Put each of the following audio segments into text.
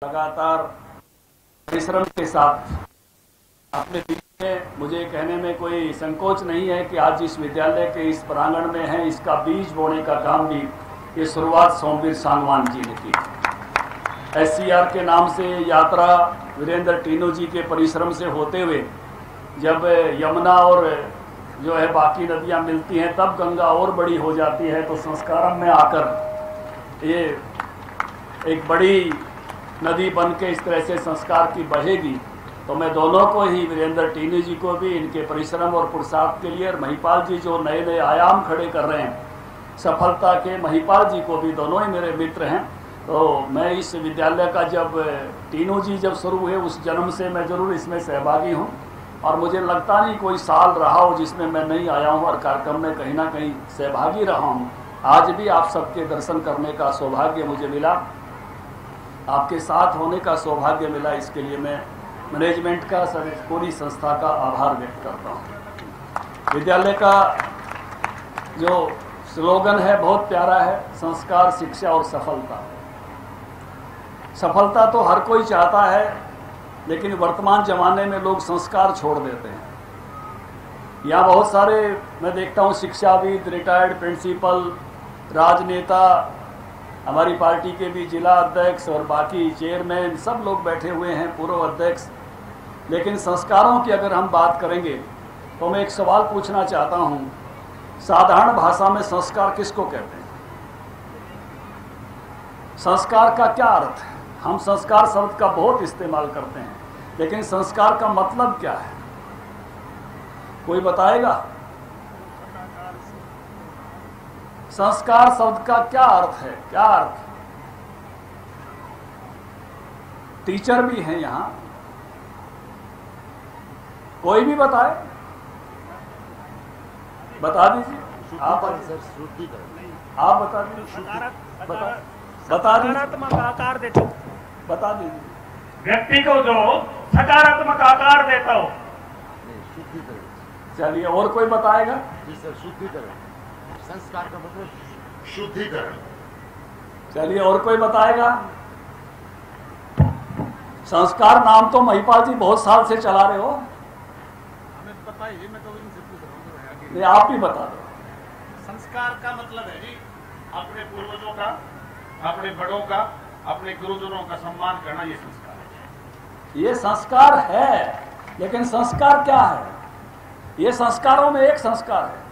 लगातार परिश्रम के साथ अपने बीच में मुझे कहने में कोई संकोच नहीं है कि आज इस विद्यालय के इस प्रांगण में है, इसका बीज बोने का काम भी ये शुरुआत सोमवीर सांगवान जी ने की। SCR के नाम से यात्रा वीरेंद्र टीनू जी के परिश्रम से होते हुए जब यमुना और जो है बाकी नदियां मिलती हैं तब गंगा और बड़ी हो जाती है, तो संस्कारम में आकर ये एक बड़ी नदी बन के इस तरह से संस्कार की बहेगी। तो मैं दोनों को ही, वीरेंद्र टीनू जी को भी इनके परिश्रम और पुरुषार्थ के लिए, और महिपाल जी जो नए नए आयाम खड़े कर रहे हैं सफलता के, महिपाल जी को भी, दोनों ही मेरे मित्र हैं। तो मैं इस विद्यालय का जब टीनू जी जब शुरू हुए उस जन्म से मैं जरूर इसमें सहभागी हूँ, और मुझे लगता नहीं कोई साल रहा हो जिसमें मैं नहीं आया हूँ और कार्यक्रम में कहीं ना कहीं सहभागी रहा हूँ। आज भी आप सबके दर्शन करने का सौभाग्य मुझे मिला, आपके साथ होने का सौभाग्य मिला। इसके लिए मैं मैनेजमेंट का, पूरी संस्था का आभार व्यक्त करता हूँ। विद्यालय का जो स्लोगन है बहुत प्यारा है, संस्कार, शिक्षा और सफलता। सफलता तो हर कोई चाहता है, लेकिन वर्तमान जमाने में लोग संस्कार छोड़ देते हैं। यहाँ बहुत सारे मैं देखता हूँ शिक्षाविद, रिटायर्ड प्रिंसिपल, राजनेता, हमारी पार्टी के भी जिला अध्यक्ष और बाकी चेयरमैन सब लोग बैठे हुए हैं, पूर्व अध्यक्ष। लेकिन संस्कारों की अगर हम बात करेंगे तो मैं एक सवाल पूछना चाहता हूँ, साधारण भाषा में संस्कार किसको कहते हैं? संस्कार का क्या अर्थ है? हम संस्कार शब्द का बहुत इस्तेमाल करते हैं, लेकिन संस्कार का मतलब क्या है? कोई बताएगा? संस्कार शब्द का क्या अर्थ है? क्या अर्थ? टीचर भी हैं यहां, कोई भी बताए, बता दीजिए। आप बता दीजिए, बता दीजिए, सकारात्मक आकार देता हो, बता दीजिए। व्यक्ति को जो सकारात्मक आकार देता हो। चलिए, और कोई बताएगा? शुद्धिकरण, संस्कार का मतलब शुद्धिकरण। चलिए, और कोई बताएगा? संस्कार नाम तो महिपाल जी बहुत साल से चला रहे हो, हमें पता ही, मैं तो इनसे पूछ रहा हूं। ये आप ही बता दो। संस्कार का मतलब है जी अपने पूर्वजों का, अपने बड़ों का, अपने गुरुजनों का सम्मान करना, ये संस्कार है। ये संस्कार है, लेकिन संस्कार क्या है? ये संस्कारों में एक संस्कार है।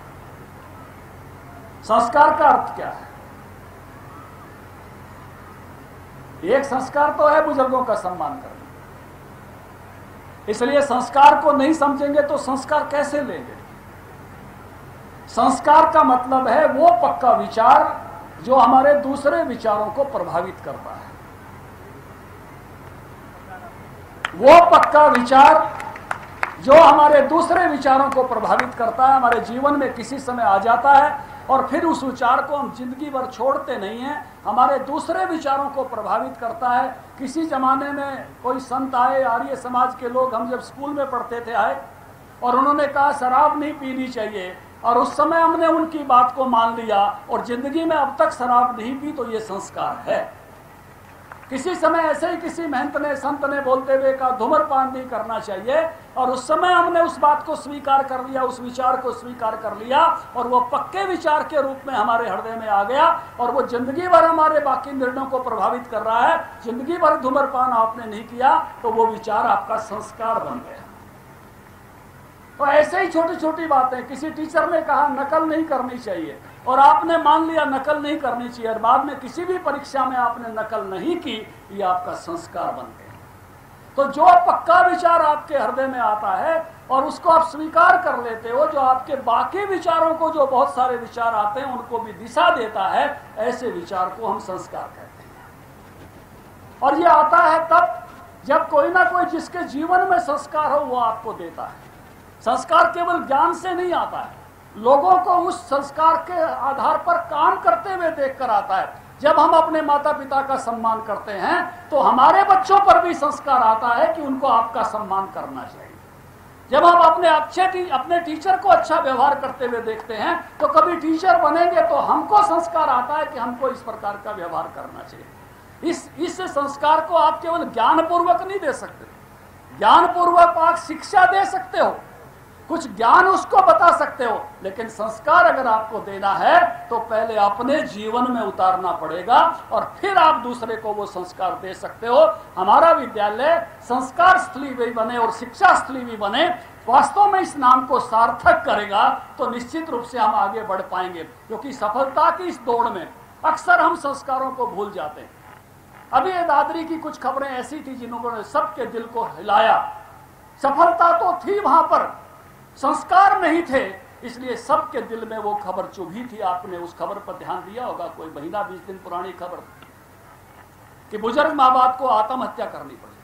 संस्कार का अर्थ क्या है? एक संस्कार तो है बुजुर्गों का सम्मान करना। इसलिए संस्कार को नहीं समझेंगे तो संस्कार कैसे लेंगे? संस्कार का मतलब है वो पक्का विचार जो हमारे दूसरे विचारों को प्रभावित करता है। वो पक्का विचार जो हमारे दूसरे विचारों को प्रभावित करता है, हमारे जीवन में किसी समय आ जाता है और फिर उस विचार को हम जिंदगी भर छोड़ते नहीं हैं, हमारे दूसरे विचारों को प्रभावित करता है। किसी जमाने में कोई संत आए, आर्य समाज के लोग, हम जब स्कूल में पढ़ते थे आए, और उन्होंने कहा शराब नहीं पीनी चाहिए, और उस समय हमने उनकी बात को मान लिया और जिंदगी में अब तक शराब नहीं पी, तो ये संस्कार है। किसी समय ऐसे ही किसी महंत ने, संत ने बोलते हुए कहा धूम्रपान नहीं करना चाहिए, और उस समय हमने उस बात को स्वीकार कर लिया, उस विचार को स्वीकार कर लिया, और वो पक्के विचार के रूप में हमारे हृदय में आ गया, और वो जिंदगी भर हमारे बाकी निर्णयों को प्रभावित कर रहा है। जिंदगी भर धूम्रपान आपने नहीं किया तो वो विचार आपका संस्कार बन गया। तो ऐसे ही छोटी छोटी बातें, किसी टीचर ने कहा नकल नहीं करनी चाहिए और आपने मान लिया नकल नहीं करनी चाहिए, और बाद में किसी भी परीक्षा में आपने नकल नहीं की, ये आपका संस्कार बन गया। तो जो पक्का विचार आपके हृदय में आता है और उसको आप स्वीकार कर लेते हो, जो आपके बाकी विचारों को, जो बहुत सारे विचार आते हैं उनको भी दिशा देता है, ऐसे विचार को हम संस्कार कहते हैं। और ये आता है तब जब कोई ना कोई जिसके जीवन में संस्कार हो वो आपको देता है। संस्कार केवल ज्ञान से नहीं आता है, लोगों को उस संस्कार के आधार पर काम करते हुए देखकर आता है। जब हम अपने माता पिता का सम्मान करते हैं तो हमारे बच्चों पर भी संस्कार आता है कि उनको आपका सम्मान करना चाहिए। जब हम अपने टीचर को अच्छा व्यवहार करते हुए देखते हैं तो कभी टीचर बनेंगे तो हमको संस्कार आता है कि हमको इस प्रकार का व्यवहार करना चाहिए। इस संस्कार को आप केवल ज्ञानपूर्वक नहीं दे सकते। ज्ञानपूर्वक आप शिक्षा दे सकते हो, कुछ ज्ञान उसको बता सकते हो, लेकिन संस्कार अगर आपको देना है तो पहले अपने जीवन में उतारना पड़ेगा और फिर आप दूसरे को वो संस्कार दे सकते हो। हमारा विद्यालय संस्कार स्थली भी बने और शिक्षा स्थली भी बने, वास्तव में इस नाम को सार्थक करेगा तो निश्चित रूप से हम आगे बढ़ पाएंगे। क्योंकि सफलता की इस दौड़ में अक्सर हम संस्कारों को भूल जाते हैं। अभी दादरी की कुछ खबरें ऐसी थी जिन्होंने सबके दिल को हिलाया। सफलता तो थी, वहां पर संस्कार नहीं थे, इसलिए सबके दिल में वो खबर चुभी थी। आपने उस खबर पर ध्यान दिया होगा, कोई महीना 20 दिन पुरानी खबर कि बुजुर्ग माँ बाप को आत्महत्या करनी पड़ी।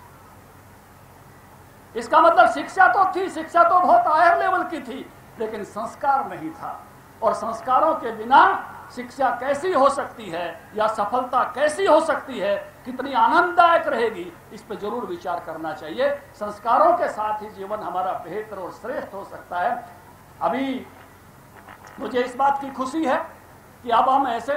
इसका मतलब शिक्षा तो थी, शिक्षा तो बहुत हायर लेवल की थी, लेकिन संस्कार नहीं था। और संस्कारों के बिना शिक्षा कैसी हो सकती है या सफलता कैसी हो सकती है, कितनी आनंददायक रहेगी, इस पर जरूर विचार करना चाहिए। संस्कारों के साथ ही जीवन हमारा बेहतर और श्रेष्ठ हो सकता है। अभी मुझे इस बात की खुशी है कि अब हम ऐसे